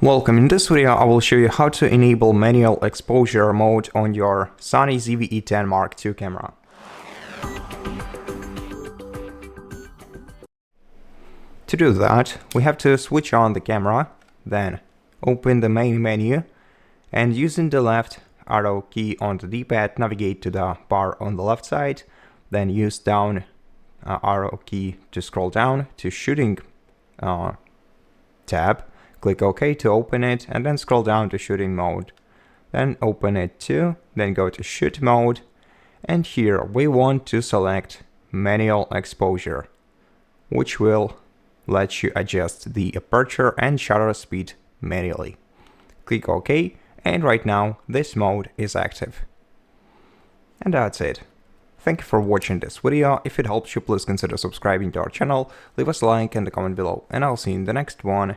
Welcome. In this video I will show you how to enable manual exposure mode on your Sony ZV-E10 II camera. To do that, we have to switch on the camera, then open the main menu and using the left arrow key on the D-pad navigate to the bar on the left side, then use down arrow key to scroll down to shooting tab. Click OK to open it and then scroll down to shooting mode. Then open it too, then go to shoot mode, and here we want to select manual exposure, which will let you adjust the aperture and shutter speed manually. Click OK, and right now this mode is active. And that's it. Thank you for watching this video. If it helps you, please consider subscribing to our channel, leave us a like and a comment below, and I'll see you in the next one.